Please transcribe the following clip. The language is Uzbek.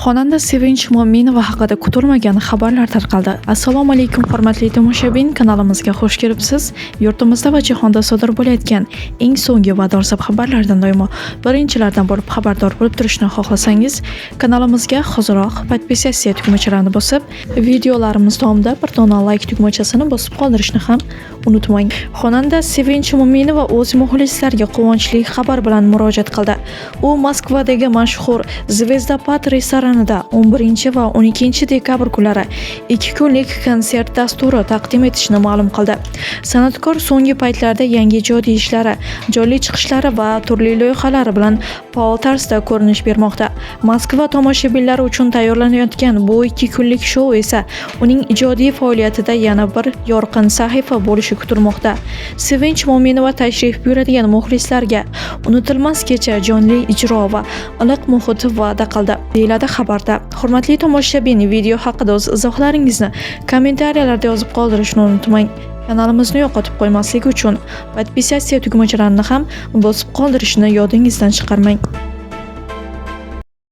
Xonanda Sevinch Mo'minova haqida kutilmagan xabarlar tarqaldi. Assalomu alaykum hurmatli tomoshabin, kanalimizga xush kelibsiz. Yurtimizda va jahonda sodir bo'layotgan eng so'nggi va dolzarb xabarlardan doimo birinchilardan bo'lib xabardor bo'lib turishni xohlasangiz, kanalimizga hoziroq podpisatsiya tugmachalarini bosib, videolarimiz davomida bir dona like tugmachasini bosib qoldirishni ham unutmang. Xonanda Sevinch Mo'minova o'z muxlislariga quvonchli xabar bilan murojaat qildi. U Moskvadagi mashhur Zvezda Pat restoranida 11 va 12 dekabr kunlari 2 kunlik konsert dasturi taqdim etishini ma'lum qildi. San'atkor so'nggi paytlarda yangi ijodiy ishlari, jonli chiqishlari va turli loyihalari bilan faol tarzda ko'rinish bermoqda. Moskva tomoshabinlari uchun tayyorlanayotgan bu 2 kunlik shou esa uning ijodiy faoliyatida yana bir yorqin sahifa bo'lishi kutilmoqda. Sevinch Mo'minova tashrif buyuradigan muxlislarga unutilmas kecha, jonli ijro va iliq muhit va'da qildi, deyiladi xabarda. Hurmatli tomoshabin, video haqida o'z izohlaringizni kommentariyalarda yozib qoldirishni unutmang. Kanalimizni yo'qotib qo'ymaslik uchun podpisatsiya tugmachalarini ham bosib qoldirishni yodingizdan chiqarmang.